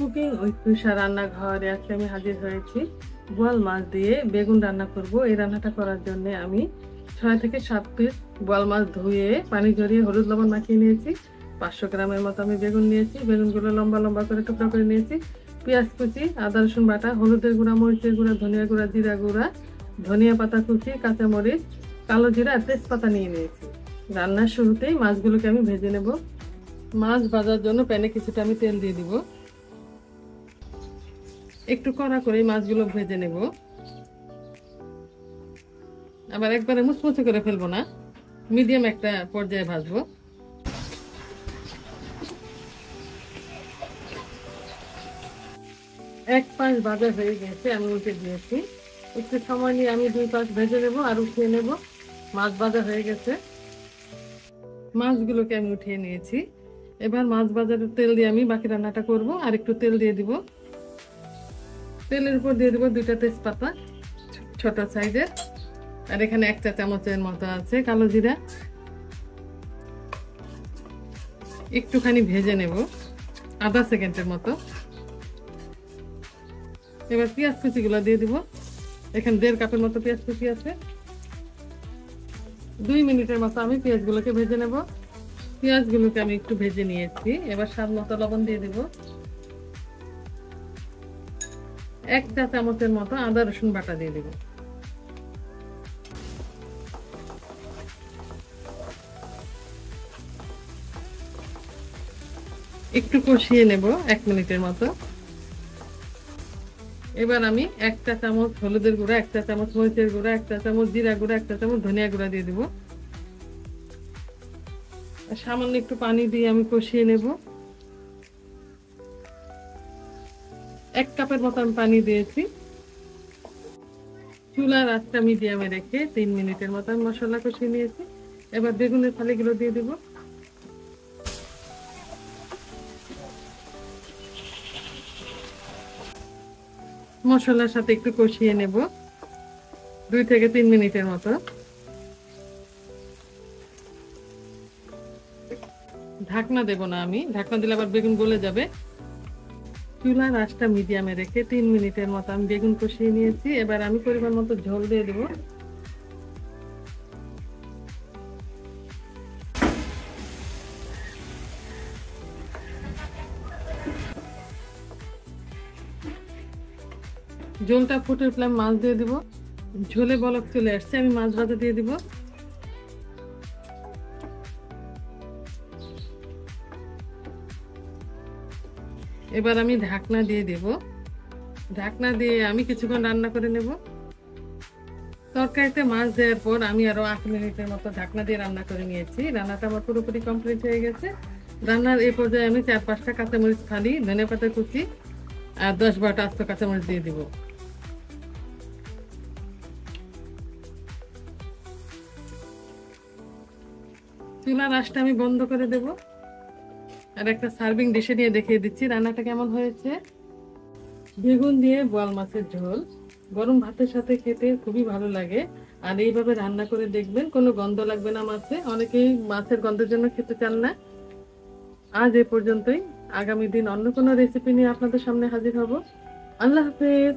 Cooking with তুষার রান্নাঘরে আজকে আমি হাজির হয়েছি। বোয়াল মাছ দিয়ে বেগুন রান্না করব। এই রান্নাটা করার জন্য আমি 6 থেকে 7 পিস বোয়াল মাছ ধুয়ে পানি ঝরিয়ে হলুদ লবণ মাখিয়ে নিয়েছি। 500 গ্রামের মতো আমি বেগুন নিয়েছি। বেগুনগুলো লম্বা লম্বা করে টুকরা করে নিয়েছি। পেঁয়াজ কুচি, আদা রসুন বাটা, হলুদের গুঁড়া, মরিচের গুঁড়া, ধনিয়া গুঁড়া, জিরা গুঁড়া, ধনিয়া পাতা কুচি, কাঁচামরিচ, কালো জিরা আর তেজপাতা নিয়ে নিয়েছি। রান্নার শুরুতেই মাছগুলোকে আমি ভেজে নেব। মাছ ভাজার জন্য প্যানে কিছুটা আমি তেল দিয়ে দিব। একটু কড়া করে মাছগুলো ভেজে নেব। আবার একবারে মুচমুচে করে ফেলবো না, মিডিয়াম একটা পর্যায়ে ভাজবো। এক পাশ ভাজা হয়ে গেছে, আমি উল্টে দিয়েছি। একটু সময় নিয়ে আমি 2 পাশ ভেজে নেব আর উঠিয়ে নেব। মাছ ভাজা হয়ে গেছে, মাছগুলোকে আমি উঠিয়ে নিয়েছি। এবার মাছ ভাজার তেল দিয়ে আমি বাকি রান্নাটা করব। আর একটু তেল দিয়ে দিব। তেলের উপর দিয়ে দেবো 2টা তেজপাতা ছোট সাইজের, আর এখানে 1 চা চামচের মতো আছে কালো জিরা। একটুখানি ভেজে নেব, আধা সেকেন্ডের মতো। এবার পেঁয়াজ কুচিগুলো দিয়ে দিব। এখানে 1.5 কাপের মতো পেঁয়াজ কুচি আছে। 2 মিনিটের মতো আমি পেঁয়াজগুলোকে ভেজে নেব। পেঁয়াজগুলোকে আমি একটু ভেজে নিয়েছি। এবার স্বাদ মতো লবণ দিয়ে দিব। 1 চা চামচের মতো আদা রসুন বাটা দিয়ে দিব। একটু কষিয়ে নেব 1 মিনিটের মতো। এবার আমি 1 চা চামচ হলুদের গুঁড়া, 1 চা চামচ মরিচের গুঁড়া, 1 চা চামচ জিরা গুঁড়া, 1 চা চামচ ধনিয়া গুঁড়া দিয়ে দিব। সামান্য একটু পানি দিয়ে আমি কষিয়ে নেব। 1 কাপের মতো আমি পানি দিয়েছি। চুলার আঁচটা মিডিয়ামে রেখে 3 মিনিটের মতো আমি মশলা কষিয়ে নিয়েছি। এবার বেগুনের ফালিগুলো দিয়ে দেব। মশলার সাথে একটু কষিয়ে নেব 2 থেকে 3 মিনিটের মতো। ঢাকনা দেব না আমি, ঢাকনা দিলে আবার বেগুন গলে যাবে। চুলার আঁচটা মিডিয়ামে রেখে 3 মিনিটের মতো আমি বেগুন কষিয়ে নিয়েছি। এবার আমি পরিমাণ মতো ঝোল দিয়ে দেব। ঝোলটা ফুটে উঠলে মাছ দিয়ে দিব। ঝোলে বলক চলে আসছে, আমি মাছ ভাজা দিয়ে দিব। এবার আমি ঢাকনা দিয়ে দেব। ঢাকনা দিয়ে আমি কিছুক্ষণ রান্না করে নেব। তরকারিতে মাছ দেওয়ার পর আমি আরো 8 মিনিটের মতো ঢাকনা দিয়ে রান্না করে নিয়েছি। রান্নাটা আমার পুরোপুরি কমপ্লিট হয়ে গেছে। রান্নার এই পর্যায়ে আমি 4-5টা কাঁচামরিচ ফালি, ধনেপাতা কুচি আর 10-12টা আস্ত কাঁচামরিচ দিয়ে দিব। চুলার আঁচটা আমি বন্ধ করে দেব। আর একটা সার্ভিং ডিশে নিয়ে দেখিয়ে দিচ্ছি রান্নাটা কেমন হয়েছে। বেগুন দিয়ে বোয়াল মাছের ঝোল গরম ভাতের সাথে খেতে খুবই ভালো লাগে। আর এইভাবে রান্না করে দেখবেন, কোনো গন্ধ লাগবে না মাছে। অনেকেই মাছের গন্ধের জন্য খেতে চান না। আজ এ পর্যন্তই। আগামী দিন অন্য কোনো রেসিপি নিয়ে আপনাদের সামনে হাজির হব। আল্লাহ হাফেজ।